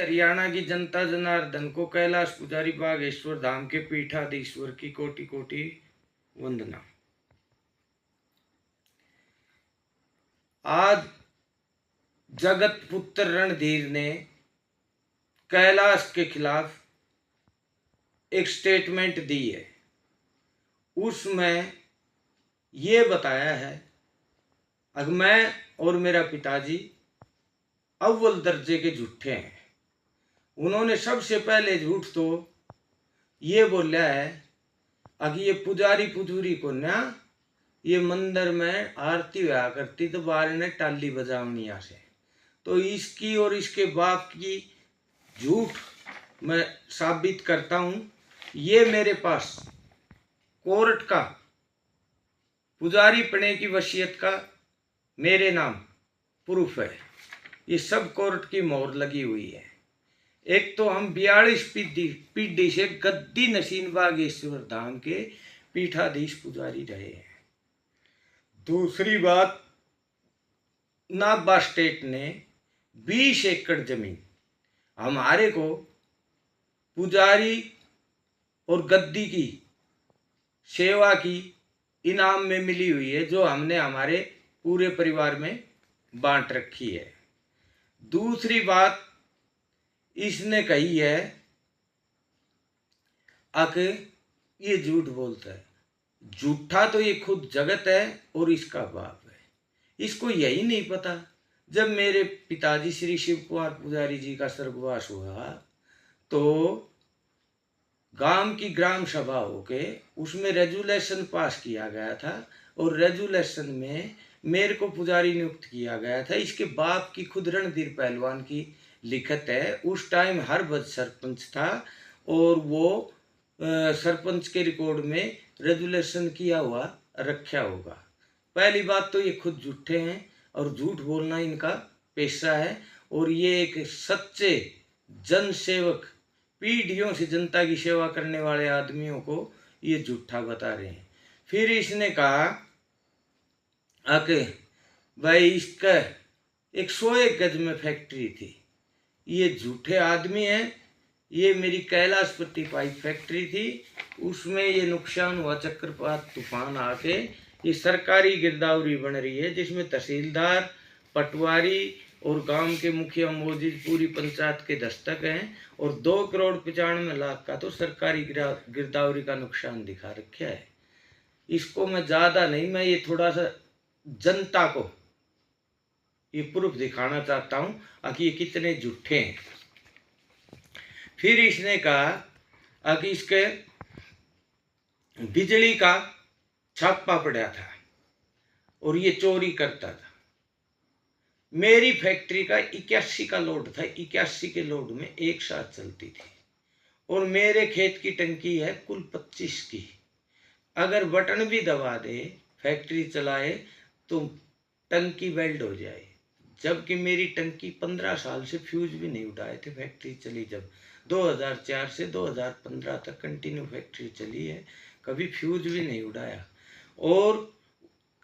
हरियाणा की जनता जनार्दन को कैलाश पुजारी बागेश्वर धाम के पीठाधीश्वर की कोटि कोटि वंदना। आज जगत पुत्र रणधीर ने कैलाश के खिलाफ एक स्टेटमेंट दी है। उसमें ये बताया है कि मैं और मेरा पिताजी अव्वल दर्जे के झूठे हैं। उन्होंने सबसे पहले झूठ तो ये बोला है कि ये पुजारी पुजूरी को ना ये मंदिर में आरती हुआ करती तो बाहर ने टाली बजावनी से, तो इसकी और इसके बाप की झूठ मैं साबित करता हूँ। ये मेरे पास कोर्ट का पुजारी पने की वसीयत का मेरे नाम प्रूफ है। ये सब कोर्ट की मोहर लगी हुई है। एक तो हम 42 पीढ़ी से गद्दी नसीन बागेश्वर धाम के पीठाधीश पुजारी रहे हैं। दूसरी बात, नाभा स्टेट ने 20 एकड़ जमीन हमारे को पुजारी और गद्दी की सेवा की इनाम में मिली हुई है, जो हमने हमारे पूरे परिवार में बांट रखी है। दूसरी बात इसने कही है कि ये झूठ बोलता है। झूठा तो ये खुद जगत है और इसका बाप है। इसको यही नहीं पता, जब मेरे पिताजी श्री शिव कुमार पुजारी जी का स्वर्गवास हुआ तो गांव की ग्राम सभा होके उसमें रेजुलेशन पास किया गया था और रेजुलेशन में मेरे को पुजारी नियुक्त किया गया था। इसके बाप की खुद रणधीर पहलवान की लिखत है। उस टाइम हरभज सरपंच था और वो सरपंच के रिकॉर्ड में रेजुलेशन किया हुआ रखा होगा। पहली बात तो ये खुद झूठे हैं और झूठ बोलना इनका पेशा है, और ये एक सच्चे जन सेवक, पीढ़ियों से जनता की सेवा करने वाले आदमियों को ये झूठा बता रहे हैं। फिर इसने कहा कि भाई इसका 101 गज में फैक्ट्री थी। ये झूठे आदमी हैं। ये मेरी कैलाशपति पाइप फैक्ट्री थी, उसमें ये नुकसान हुआ, चक्रवात तूफान आके ये सरकारी गिरदावरी बन रही है, जिसमें तहसीलदार, पटवारी और गांव के मुखिया मौजूद पूरी पंचायत के दस्तक हैं, और 2,95,00,000 का तो सरकारी गिरदावरी का नुकसान दिखा रखा है। इसको मैं ज़्यादा नहीं, मैं ये थोड़ा सा जनता को ये प्रूफ दिखाना चाहता हूँ कि ये कितने झूठे हैं। फिर इसने कहा कि इसके बिजली का छापा पड़ा था और ये चोरी करता था। मेरी फैक्ट्री का 81 का लोड था, 81 के लोड में एक साथ चलती थी, और मेरे खेत की टंकी है कुल 25 की। अगर बटन भी दबा दे फैक्ट्री चलाए तो टंकी वेल्ड हो जाए, जबकि मेरी टंकी 15 साल से फ्यूज भी नहीं उठाए थे। फैक्ट्री चली जब 2004 से 2015 तक कंटिन्यू फैक्ट्री चली है, कभी फ्यूज भी नहीं उड़ाया। और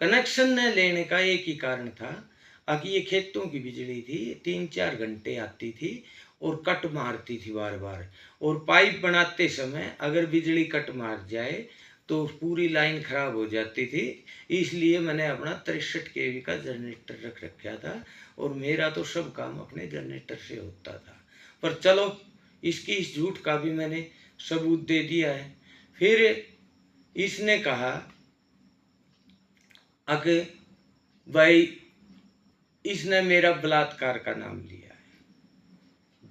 कनेक्शन न लेने का एक ही कारण था कि ये खेतों की बिजली थी, 3-4 घंटे आती थी और कट मारती थी बार बार, और पाइप बनाते समय अगर बिजली कट मार जाए तो पूरी लाइन खराब हो जाती थी। इसलिए मैंने अपना 63 kV का जनरेटर रख रखा था, और मेरा तो सब काम अपने जनरेटर से होता था। पर चलो, इसकी इस झूठ का भी मैंने सबूत दे दिया है। फिर इसने कहा कि भाई इसने मेरा बलात्कार का नाम लिया है।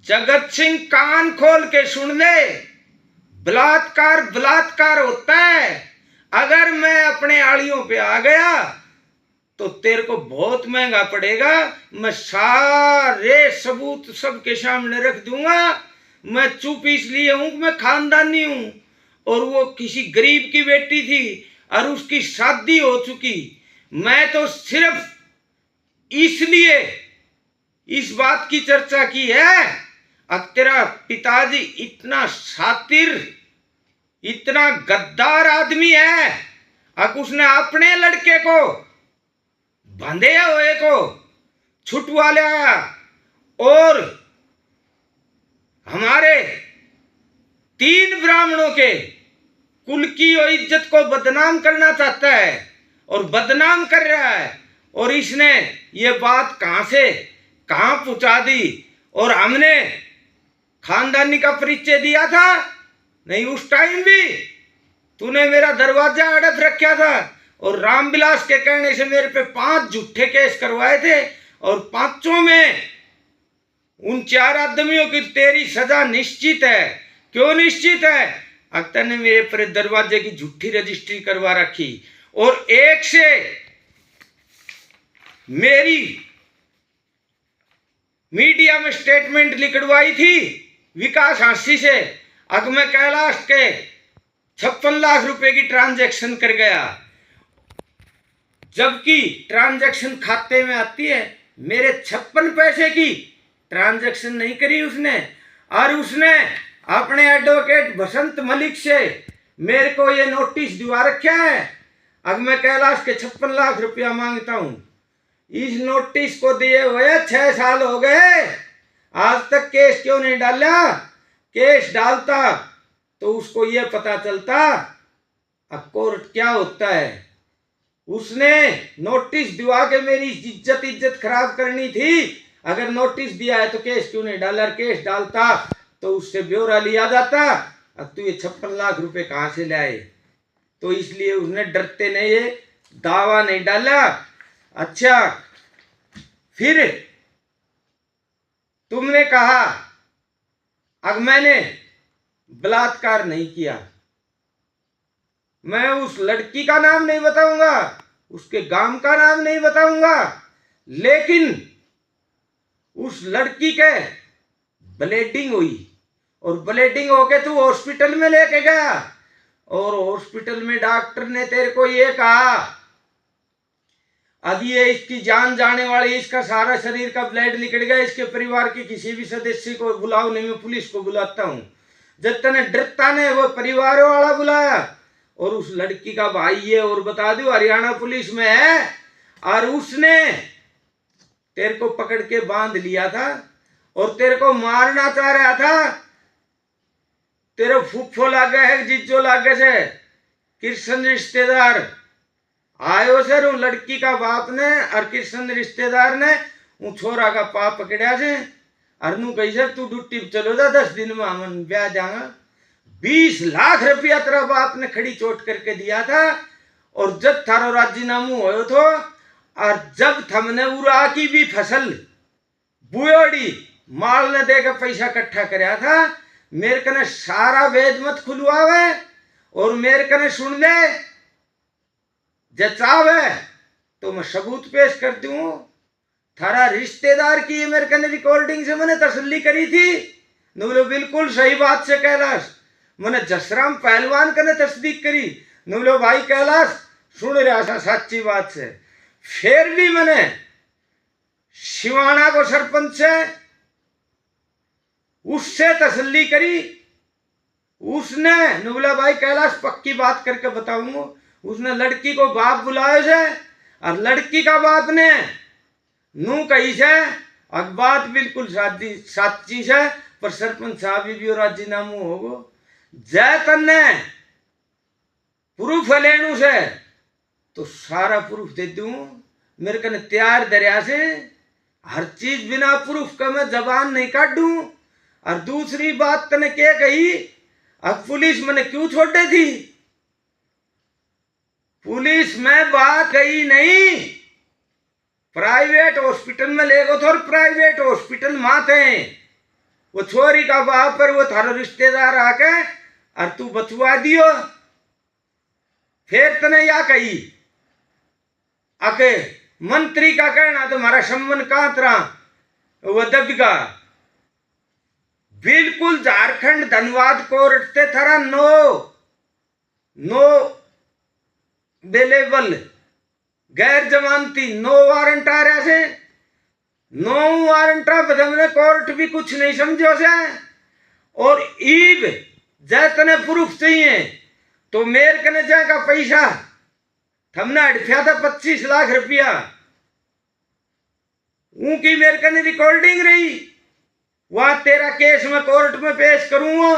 जगत सिंह, कान खोल के सुन ले, बलात्कार बलात्कार होता है। अगर मैं अपने आड़ियों पे आ गया तो तेरे को बहुत महंगा पड़ेगा। मैं सारे सबूत सबके सामने रख दूंगा। मैं चुप इसलिए हूं कि मैं खानदानी हूं, और वो किसी गरीब की बेटी थी और उसकी शादी हो चुकी। मैं तो सिर्फ इसलिए इस बात की चर्चा की है, अब तेरा पिताजी इतना शातिर, इतना गद्दार आदमी है, अब उसने अपने लड़के को, बंधे हुए को छुटवा लिया और हमारे 3 ब्राह्मणों के कुल की और इज्जत को बदनाम करना चाहता है और बदनाम कर रहा है। और इसने ये बात कहां से कहां पहुंचा दी। और हमने खानदानी का परिचय दिया था नहीं, उस टाइम भी तूने मेरा दरवाजा अड़प रखा था और रामविलास के कहने से मेरे पे 5 झूठे केस करवाए थे और 5 में उन 4 आदमियों की तेरी सजा निश्चित है। क्यों निश्चित है? अख्तर ने मेरे पर दरवाजे की झूठी रजिस्ट्री करवा रखी और एक से मेरी मीडिया में स्टेटमेंट लिखवाई थी विकास हांसी से। अब मैं कैलाश के 56 लाख रुपए की ट्रांजैक्शन कर गया, जबकि ट्रांजैक्शन खाते में आती है मेरे 56 पैसे की ट्रांजैक्शन नहीं करी उसने। और उसने अपने एडवोकेट बसंत मलिक से मेरे को ये नोटिस दिवा रखा है। अब मैं कैलाश के 56 लाख रुपया मांगता हूं। इस नोटिस को दिए हुए 6 साल हो गए, आज तक केस क्यों नहीं डाला? केस डालता तो उसको यह पता चलता अब कोर्ट क्या होता है। उसने नोटिस दिवा के मेरी इज्जत खराब करनी थी। अगर नोटिस दिया है तो केस क्यों नहीं डाला? केस डालता तो उससे ब्यौरा लिया जाता। अब तू ये 56 लाख रुपए कहां से लाए? तो इसलिए उसने डरते नहीं ये दावा नहीं डाला। अच्छा, फिर तुमने कहा अब मैंने बलात्कार नहीं किया। मैं उस लड़की का नाम नहीं बताऊंगा, उसके गांव का नाम नहीं बताऊंगा, लेकिन उस लड़की के ब्लीडिंग हुई और ब्लीडिंग होके तू हॉस्पिटल में लेके गया और हॉस्पिटल में डॉक्टर ने तेरे को ये कहा अब ये इसकी जान जाने वाली, इसका सारा शरीर का ब्लड निकल गया, इसके परिवार के किसी भी सदस्य को बुलाओ नहीं, मैं पुलिस को बुलाता हूं। जब तने डरता ने वो परिवार वाला बुलाया और उस लड़की का भाई ये और बता दो हरियाणा पुलिस में है और उसने तेरे को पकड़ के बांध लिया था और तेरे को मारना चाह रहा था। तेरे फूफो लागे है, जिज्जो लागे से कृष्ण रिश्तेदार आयो सर, वो लड़की का बाप ने और कृष्ण रिश्तेदार ने वो छोरा का पाप पकड़ा से और नू कही सर तू ड्यूटी चलो जा, 10 दिन में हम ब्याह जाएंगा। 20 लाख रुपया तेरा बाप ने खड़ी चोट करके दिया था। और जब थारो राजीनामू हो तो और जब थमने उरा की भी फसल बुयोड़ी माल ने देकर पैसा इकट्ठा कराया था, मेरे कने सारा वेद मत खुलवावे और मेरे कने सुन ले, जचावे तो मैं सबूत पेश कर दूं। थारा रिश्तेदार की मेरे कने रिकॉर्डिंग से मैंने तसल्ली करी थी। बोलो बिल्कुल सही बात से कैलाश, मैंने जसराम पहलवान कने तस्दीक करी। बोलो भाई कैलाश सुन रहा था सच्ची बात से। फिर भी मैंने शिवाना को सरपंच से उससे तसल्ली करी। उसने नुबला भाई कैलाश पक्की बात करके बताऊंगा, उसने लड़की को बाप बुलाए से और लड़की का बाप ने नू कही से और बात बिल्कुल साची से, पर सरपंच साहब भी राजीनामू होगो जय तन्ने प्रूफ लेनू से तो सारा प्रूफ दे दूं। मेरे कने तैयार दरिया से हर चीज बिना प्रूफ का मैं जबान नहीं काटूं। और दूसरी बात तने क्या कही, अब पुलिस मैंने क्यों छोड़े थी? पुलिस में बात कही नहीं, प्राइवेट हॉस्पिटल में ले गो तो प्राइवेट हॉस्पिटल माते वो छोरी का बाप पर वो थारो रिश्तेदार आके और तू बचवा दियो। फिर तने या कही आके मंत्री का कहना तो हमारा सम्मान कहां तरह वो दबगा। बिल्कुल झारखंड धनबाद कोर्ट ते थारा नो अवेलेबल गैर जमानती नो वारंट आ रहा से, नो वारंट बदमने कोर्ट भी कुछ नहीं समझो से। और ईब जैतने प्रूफ चाहिए तो मेरे कने जाएगा पैसा हमने अड़फिया था 25 लाख रुपया, उनकी मेरे कने रिकॉर्डिंग रही वहां तेरा केस मैं कोर्ट में पेश करूंगा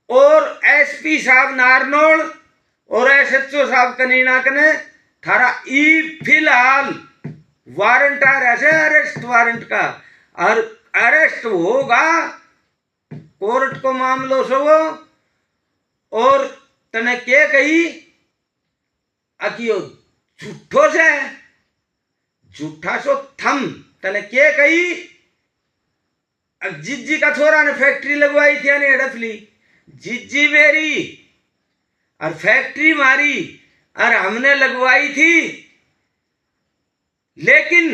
और एसपी साहब नारनौल और एसएचओ साहब कनीनाक ने थारा फिलहाल वारंट आ रहा है अरेस्ट वारंट का और अरेस्ट होगा कोर्ट को मामलो से वो और तने के कही अकियो झूठो से झूठा सो थम तने के कही जिज्जी का छोरा ने फैक्ट्री लगवाई थी ने हड़प ली जिज्जी मेरी और फैक्ट्री मारी और हमने लगवाई थी लेकिन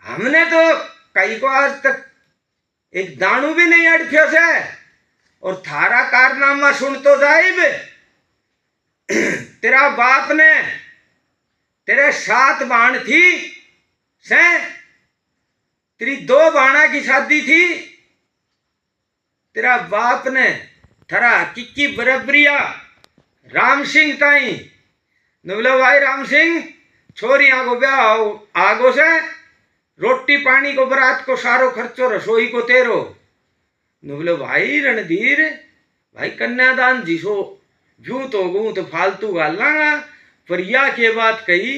हमने तो कई को आज तक एक दाणु भी नहीं अड़फ्यो से और थारा कारनामा सुन तो जाइब तेरा बाप ने तेरे 7 बाण थी से तेरी 2 बाणा की शादी थी तेरा बाप ने थारा किक्की बराबरिया राम सिंह ताई बोले भाई राम सिंह छोरी आगो ब्याह आगो से रोटी पानी को बरात को सारो खर्चो रसोई को तेरो बोले भाई रणधीर भाई कन्यादान जिसो जू तो गू तो फालतू गालांगा पर या के बात कही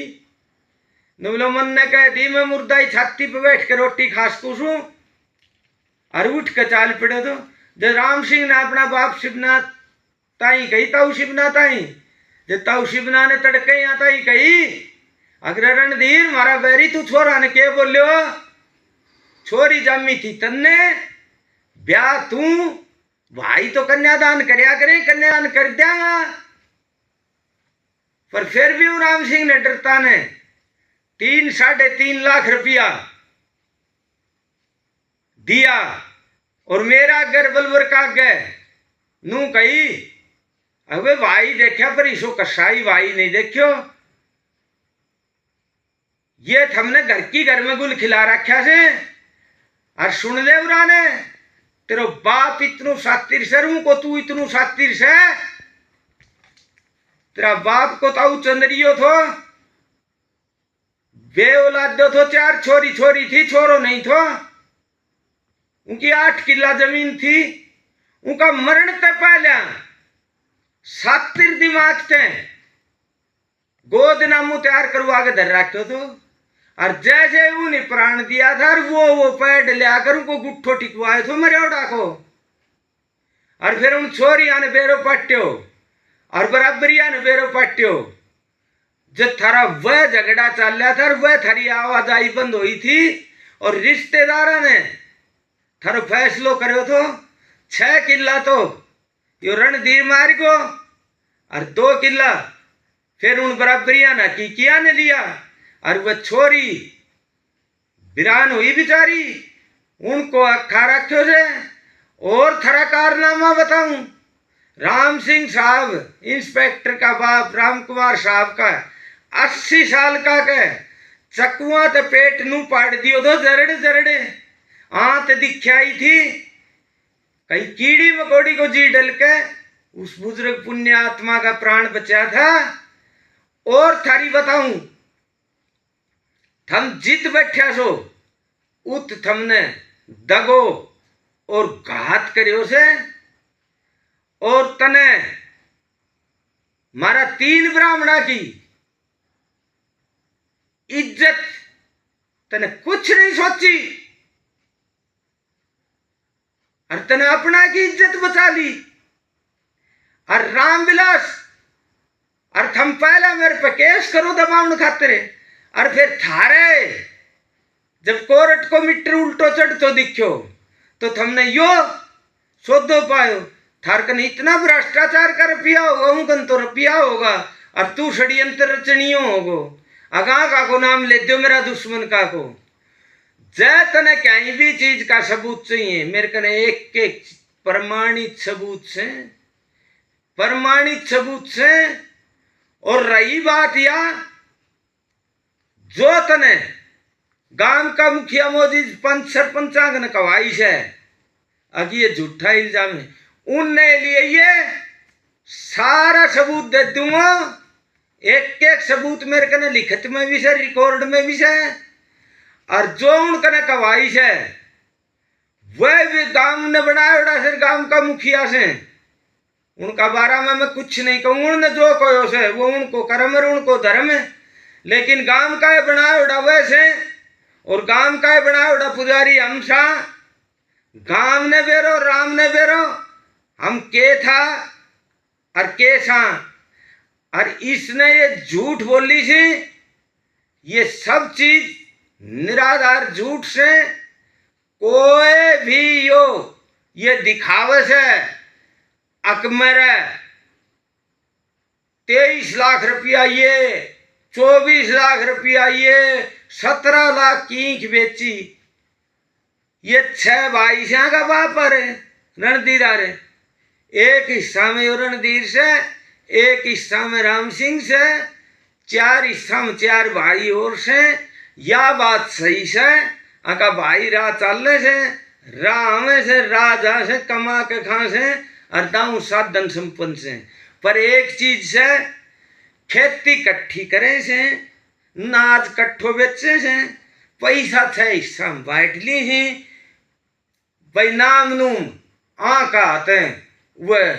बोले मन ने कह दी मैं मुर्दा छाती पे बैठ के रोटी खास कुछू और उठ के चाल पड़े तो जब राम सिंह ने अपना बाप शिवनाथ ताई कही ताऊ शिवनाथ ताई जब ताऊ शिवना ने तड़के यहाँ ताई कही अगर रणधीर मारा बैरी तू छोरा ने के बोलियो छोरी जामी थी तन्ने ब्याह तू भाई तो कन्यादान करया करे कन्यादान कर दिया पर फिर भी राम सिंह ने डरता ने 3-3.5 लाख रुपया दिया और मेरा घर बलवर का गए नू कही अबे भाई देखा पर इसो कसाई भाई नहीं देखियो ये थमने घर की घर में गुल खिला रखा से और सुन ले बुरा ने तेरो बाप इतनु सातिर से रू को तू इतनु सातिर से तेरा बाप को ताऊ चंद्रियो थो बे औलाद थो 4 छोरी छोरी थी छोरो नहीं थो उनकी 8 किला जमीन थी उनका मरण ते पहले सातिर दिमाग थे गोद नामू तैयार करवा के धर रखो तो और जैसे उन्हें प्राण दिया था वो पैड लिया कर उनको गुट्ठो टिकवाए थे मेरे ओडा को और फिर उन छोरिया ने बेरो पट्यो और बराबरिया ने बेरो पट्यो जब थारा वह झगड़ा चल रहा था वह थारी आवाजाई बंद हुई थी और रिश्तेदारा ने थारो फैसलो करो तो 6 किला तो यो रणधीर मार को और 2 किला फिर उन बराबरिया ने की किया ने लिया और वह छोरी वीरान हुई बेचारी उनको अखा रखो से और थारा कारनामा बताऊं राम सिंह साहब इंस्पेक्टर का बाप राम कुमार साहब का 80 साल का के चकुआ ते पेट नू पाड़ दियो तो जरड़े जरड़े आंत दिखाई थी कई कीड़ी मकोड़ी को जी डल के उस बुजुर्ग पुण्य आत्मा का प्राण बचा था और थारी बताऊं थम जीत बैठा सो उत थमने दगो और घात करियो से और तने मारा 3 ब्राह्मणा की इज्जत तने कुछ नहीं सोची और तने अपना की इज्जत बचा ली और रामविलास और थम पहला मेरे पे केस करो दबावन खातिर और फिर थारे जब कोर्ट को मीटर उल्टो चढ़ तो दिखो तो थमने यो सोधो पायो थार कन इतना भ्रष्टाचार का रुपया होगा उनकन तो रुपया होगा और तू षड्यंत्र रचनियो होगो अगा का को नाम ले दो मेरा दुश्मन का को जय तने कहीं भी चीज का सबूत चाहिए मेरे कने एक प्रमाणित सबूत से और रही बात या जो तने गांव का मुखिया मोदी पंच सरपंचांग ने कवाई है अगी ये झूठा इल्जाम है उनने लिए ये सारा सबूत दे दूंगा एक सबूत मेरे कने लिखत में भी से रिकॉर्ड में भी से और जो उनकने कवाई है वह भी गांव ने बनाया बड़ा सर, गांव का मुखिया से, उनका बारे में मैं कुछ नहीं कहूँ, उन्होंने जो कहो से वो उनको कर्म है, उनको धर्म है। लेकिन गांव का है बनाया बड़ा वैसे, और गांव का है बनाया बड़ा पुजारी हमसा, गांव ने बेरो राम ने बेरो, हम के था और के सा। और इसने ये झूठ बोली सी, ये सब चीज निराधार झूठ से कोई भी ये दिखावे से अकमर 23 लाख रुपया, ये 24 लाख रुपया, ये 17 लाख की ईंख बेची। ये 6 भाई से का बाप है रणधीर आ रहे, एक हिस्सा में रणधीर से, एक हिस्सा में राम सिंह से, 4 हिस्सा में 4 भाई और से। या बात सही से आका भाई राह चलने से, राह से राजा से कमा के खा से, और दाऊ साधन संपन्न से। पर एक चीज से खेती कट्ठी करे से, नाज कट्ठो बेचे से, पैसा थे हिस्सा में बांट ली ही, भाई नाम नूम आका आते वह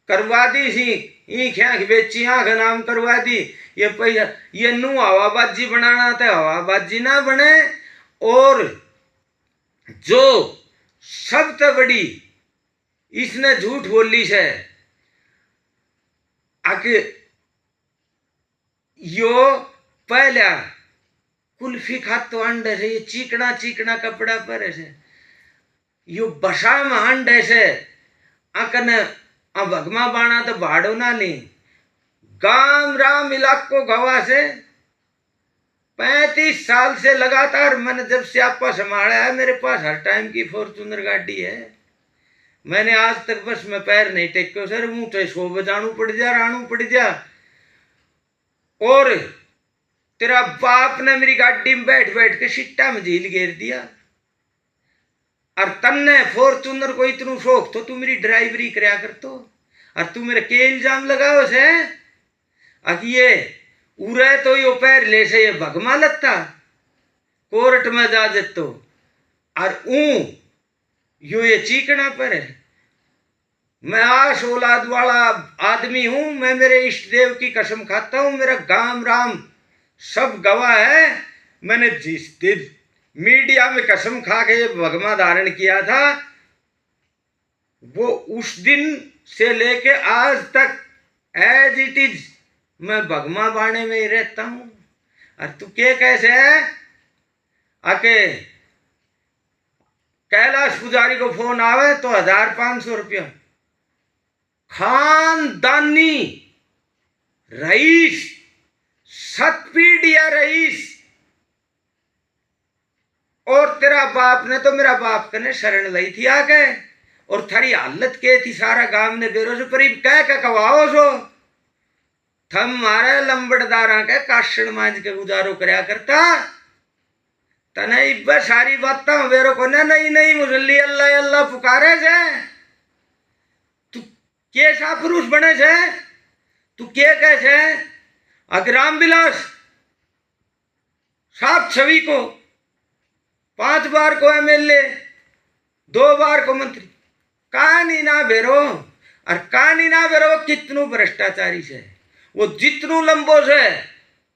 करवा दी सी, ईख आँख बेची, आँख नाम करवा दी। ये पैसा ये नू हवाबाजी बनाना था, हवाबाजी ना बने। और जो सबसे बड़ी इसने झूठ बोली से आके यो पहला कुल्फी खातो अंडे से, ये चीकना चीकना कपड़ा पर से, यो बसा में अंडे से आकने भगमा बाणा तो भाड़ो ना ली। गांव राम इलाको गवा से 35 साल से लगातार मैंने जब से आपका संभाला है, मेरे पास हर टाइम की फॉर्चूनर गाड़ी है। मैंने आज तक बस में पैर नहीं टेको सर, मुँह चाहे 100 बजानू पड़ जा, रानू पड़ जा। और तेरा बाप ने मेरी गाड़ी में बैठ बैठ के सिट्टा में झील घेर दिया, और तन्ने फॉर्चूनर को इतना शौक तो तू मेरी ड्राइवरी कराया कर तो, और तू मेरे के इल्जाम लगाओ से ये उरे तो यो पैर ले से ये भगमा लगता कोर्ट में जा तो, और यो ये चीकना पर है। मैं आश औलाद वाला आदमी हूं, मैं मेरे इष्ट देव की कसम खाता हूं, मेरा गांव राम सब गवाह है। मैंने जिस दिन मीडिया में कसम खा के भगमा धारण किया था, वो उस दिन से लेके आज तक एज इट इज मैं भगमा बाणे में ही रहता हूं। और तू के कैसे है आके कैलाश पुजारी को फोन आवे तो 1500 रुपया, खानदानी रईस, सतपीढ़िया रईस, और तेरा बाप ने तो मेरा बाप कने शरण ली थी आके, और थारी हालत के थी सारा गांव ने बेरोज पर कह के कवाओ सो थम मारे लंबड़दारा के काशण मांझ के गुजारो करया करता। तने इब्बा सारी बात वेरो को नहीं नहीं मुसल्ली अल्लाह अल्लाह पुकारे से, तू कैसा पुरुष बने से, तू के कैसे अग्राम विलास साफ छवि को 5 बार को एमएलए, 2 बार को मंत्री, कहानी ना बेरो। और कहानी ना बेरो कितनू भ्रष्टाचारी से, वो जितनू लंबो से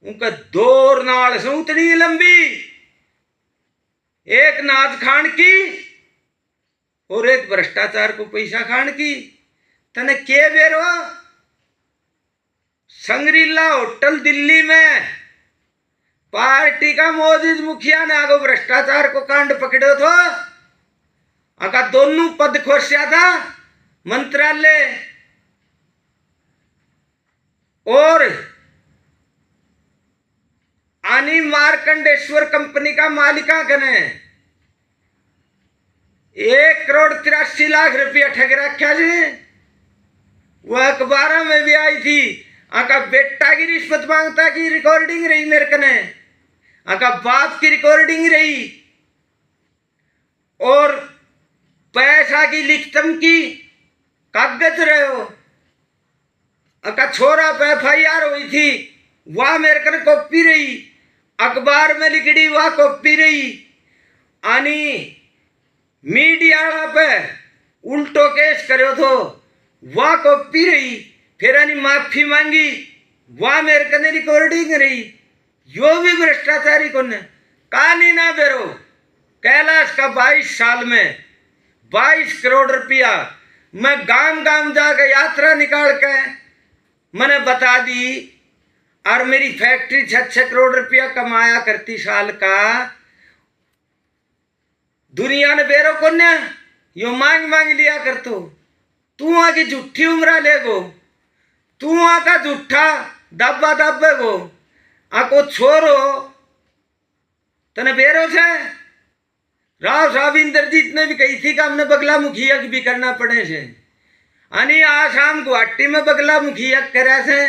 उनका दौर नाल से उतनी लंबी, एक नाच खान की और एक भ्रष्टाचार को पैसा खान की। तने के बेरो संग्रीला होटल दिल्ली में पार्टी का मौजूद मुखिया ने आगो भ्रष्टाचार को कांड पकड़ो तो आका दोनों पद खोसिया था मंत्रालय, और आनी मार्कंडेश्वर कंपनी का मालिका कने 1,83,00,000 रुपया ठग रखा जी। वह अखबार में भी आई थी, आका बेटा की रिश्वत मांगता की रिकॉर्डिंग रही मेरे कने, आका बाप की रिकॉर्डिंग रही, और पैसा की लिखतम की कागज रहे हो। अका छोरा पे FIR हुई थी, वह मेरे कने कॉपी रही, अखबार में लिखड़ी वह कॉपी रही। आनी मीडिया पे उल्टो केस करो तो वह को पी रही, फिर यानी माफी मांगी, वह मेरे कने रिकॉर्डिंग रही। यो भी भ्रष्टाचारी को ने कहानी ना बेरो। कैलाश का 22 साल में 22 करोड़ रुपया मैं गांव गांव जाकर यात्रा निकाल के मैंने बता दी। और मेरी फैक्ट्री 6-6 करोड़ रुपया कमाया करती साल का। दुनिया ने बेरो को ने यो मांग मांग लिया कर तू आकी झूठी उम्र ले गो, तू आका झूठा दब्बा दब्बे गो आको छोरो तने बेरो से। राव साहब इंद्रजीत ने भी कही थी कि हमने बगला मुखिया भी करना पड़े से। अनि आसाम गुवाहाटी में बगला मुखिया करे से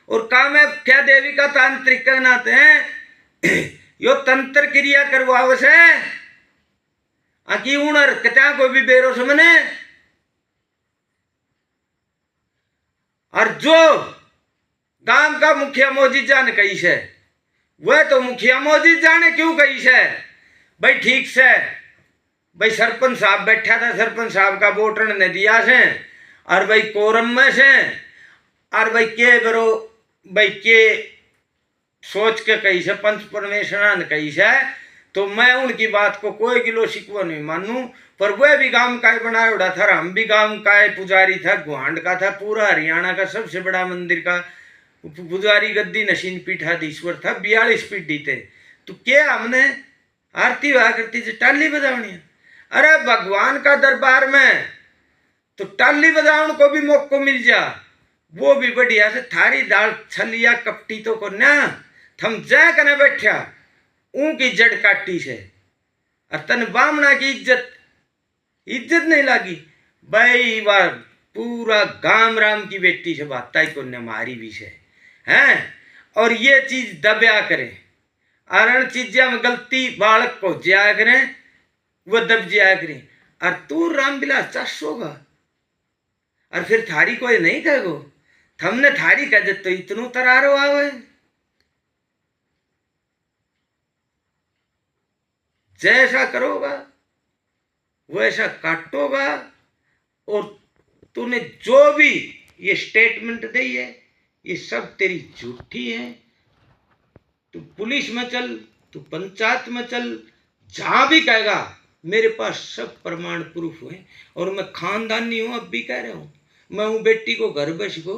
और काम है क्या देवी का तांत्रिक कहनाते हैं यो तंत्र क्रिया करवावे से आकी उनर कत्या को भी बेरो समने। और जो गांव का मुखिया मौजी जाने कही से वह तो मुखिया मौजी जाने क्यों कही से भाई ठीक से भाई सरपंच साहब बैठा था, सरपंच साहब का वोटर ने दिया से और भाई कोरम में से और भाई के बरो भाई के सोच के कही से पंच परमेश्वर ने कही से। तो मैं उनकी बात को कोई गिलो शिकवा नहीं मानू, पर वह भी गांव का बनाया उड़ा था, हम भी गांव का पुजारी था, गुहांड का था, पूरा हरियाणा का सबसे बड़ा मंदिर का पुजारी गद्दी नशीन पीठाधीश्वर था, 42 पीढ़ी थे। तो क्या हमने आरती हुआ करती थी टाली बजावनी। अरे भगवान का दरबार में तो टाली बजावन को भी मौको मिल जा वो भी बढ़िया से थारी दाल छलिया कपटी तो को ना थम जय कने बैठा ऊंकी जड़ काटी से। और तन बामना की इज्जत नहीं लगी भाई। वाह पूरा गाम राम की बेटी से बात को ने मारी भी से हैं। और ये चीज दबया करें आरण चीजा में गलती बालक को जाया करें वो दब जाया करें। और तू रामविलास चास होगा और फिर थारी कोई नहीं कहेगो थमने थारी कह तो इतनो तरारो आवे। जैसा करोगा वैसा काटोगा। और तूने जो भी ये स्टेटमेंट दी है ये सब तेरी झूठी है। तू पुलिस में चल, तू पंचायत में चल, जहां भी कहेगा मेरे पास सब प्रमाण प्रूफ है। और मैं खानदानी हूं, अब भी कह रहा हूं मैं हूं बेटी को घर बस को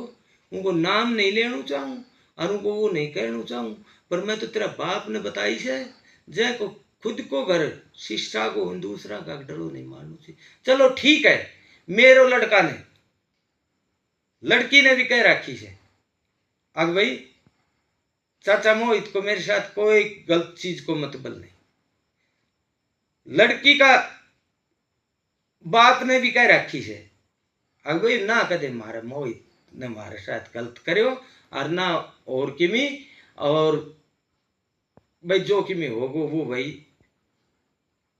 उनको नाम नहीं लेना चाहूँ और उनको वो नहीं कहना चाहूँ। पर मैं तो तेरा बाप ने बताई से जय को खुद को घर शिक्षा को दूसरा का डरो नहीं मानू चाहिए। चलो ठीक है मेरो लड़का ने लड़की ने भी कह रखी से अब भाई चाचा मोहित को मेरे साथ कोई गलत चीज को मतलब नहीं। लड़की का बाप ने भी कह रखी से अब भाई ना कदे मारे मोहित ने मारे साथ गलत करो और ना और किमी। और भाई जो किमी होगो वो भाई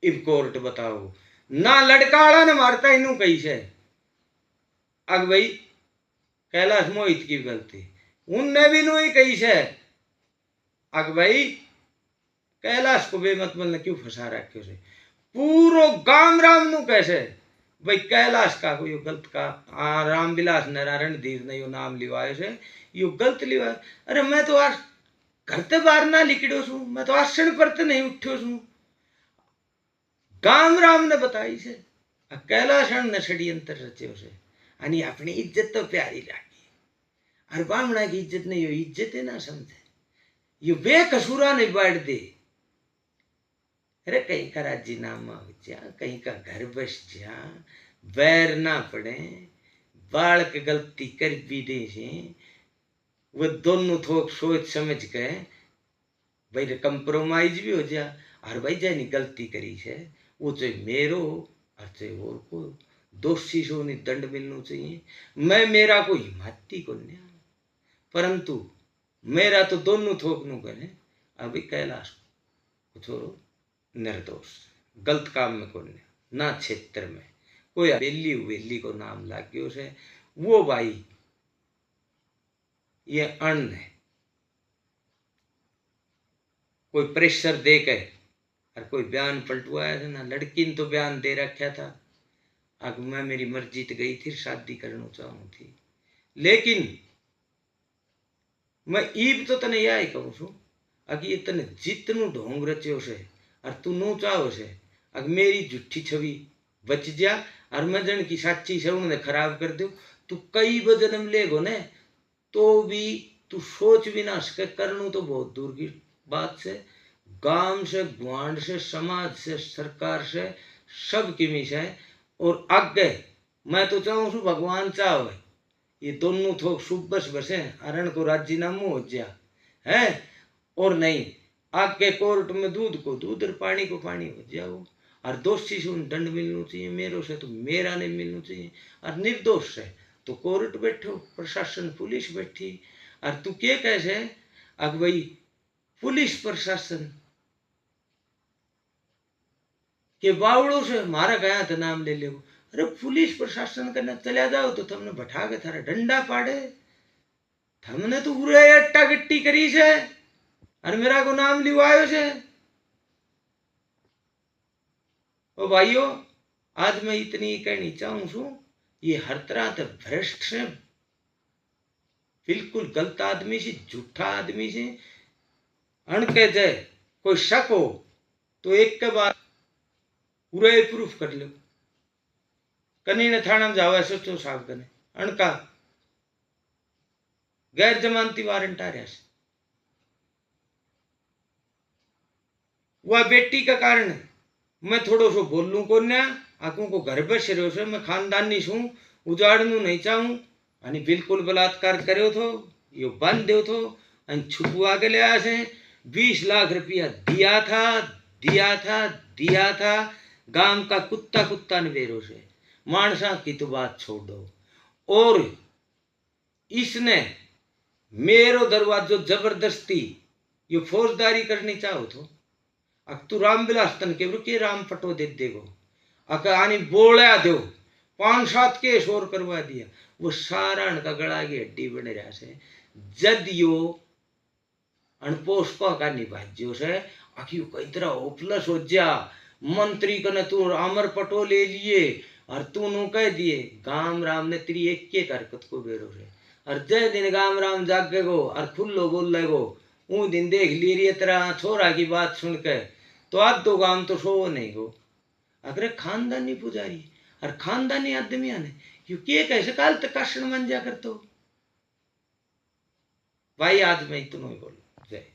इब कोर्ट बताओ ना लड़का वाला ने मारता इनू कही से। अग भाई कैलाश मोहित की गलती उनने भी नु ही कही से। अग भाई कैलाश को बेमतलब ने क्यों फंसा रखे से पूरो गाम राम नु कैसे भाई कैलाश का कोई गलत का रामविलास नारायण धीर ने यो नाम लिवाए से यो गलत लिवाए। अरे मैं तो आज घर ते बाहर ना लिखड़ो छू, मैं तो आसन पर ते नहीं उठ्यो छू, गाम राम ने बताई से कैलाशन ने षड्यंत्र रच्यो से आणि अपनी इज्जत तो प्यारी लागी। और बामणा की इज्जत ने यो इज्जत है ना समझे यो बेकसूरा नहीं बांट दे। अरे कहीं का राजीनामा हो जा, कहीं का घर बस जा, बैर ना पड़े, बालक गलती कर भी दे से वो दोनों थोक सोच समझ के भाई कंप्रोमाइज भी हो जा। और भाई जैनी गलती करी से वो चाहे मेरो और चाहे और को दोषी से उन्हें दंड मिलना चाहिए। मैं मेरा कोई हिम्मती को नहीं परंतु मेरा तो दोनों थोक नु करे। अभी कैलाश को छोड़ो निर्दोष गलत काम में को ना क्षेत्र में कोई हवेली उवेली को नाम लाग गयो से वो भाई ये अन्न है कोई प्रेशर दे के और कोई बयान पलटवाया था ना, लड़की ने तो बयान दे रखा था। अब मैं मेरी मर्जी तो गई थी, शादी करना चाहूँ थी, लेकिन मैं ईब तो तने यही कहूँ छू, अगर ये तने जितनू ढोंग रच्यो से और तू नू चाहो से, अगर मेरी झूठी छवि बच जा और मैं जन की साची से उन्हें खराब कर दो, तू कई जन्म लेगो ने तो भी तू सोच भी ना सके करनू तो बहुत दूर की बात से, गांव से, गुआंड से, समाज से, सरकार से, सब की मिस है। और आगे मैं तो चाहूँ छू भगवान चाहे ये दोनों थोक शुभ बस बसे अरण को राजीनामू हो जा है, और नहीं आगे कोर्ट में दूध को दूध और पानी को पानी हो जाओ, और दोषी से दंड मिलना चाहिए, मेरे से तो मेरा नहीं मिलना चाहिए, और निर्दोष से तो कोर्ट बैठो, प्रशासन पुलिस बैठी, और तू क्या कैसे अब भाई पुलिस प्रशासन के बावड़ों से मारा गया तो नाम ले लो। अरे पुलिस प्रशासन करने चला जाओ तो तुमने बैठा के थारा डंडा पाड़े, हमने तो पूरे अट्टा गट्टी करी से और मेरा को नाम लिवायो से। ओ भाइयों, आज मैं इतनी कहनी चाहूं छू, ये हर तरह से भ्रष्ट से, बिल्कुल गलत आदमी से, झूठा आदमी से अणके जाए कोई शक हो तो एक के बाद पूरे प्रूफ कर लो, कनी ने थाना में जाओ SHO साहब कने अणका गैर जमानती वारंट आ रहा है, वह बेटी का कारण मैं थोड़ो सो बोलूं को ना आंखों को घर बस रहो से, मैं खानदानी छू, उजाड़नू नहीं चाहूं, अनि बिल्कुल बलात्कार करो थो, यो बंद दो थो, अनि छुपवा के ले आए से 20 लाख रुपया दिया था, दिया था, दिया था, गांव का कुत्ता कुत्ता ने बेरो से, मानसा की तो बात छोड़ दो। और इसने मेरो दरवाजो जबरदस्ती यो फौजदारी करनी चाहो तो अक तू रामविलास तन के राम पटो दे देगो, अक आनी बोला दो 5-7 केस और करवा दिया, वो सारा का गला की हड्डी बने रहा से, जद यो अनपोष का निभाज्यो से आखिर कई तरह होपलेस हो जा, मंत्री कने तू अमर पटो ले लिए और तू नु कह दिए गाम राम ने तेरी एक हरकत को बेरो से, और जय दिन गाम राम जागेगो और खुल्लो बोल लेगो, ऊ दिन देख ली रही तरह छोरा की बात सुन के तो आज दो गांव तो सो नहीं गो। अगर खानदानी पुजारी और खानदानी आदमी ने क्योंकि कैसे काल तक कष्ण मन जा कर तो भाई आज मैं इतना ही बोलूं। जय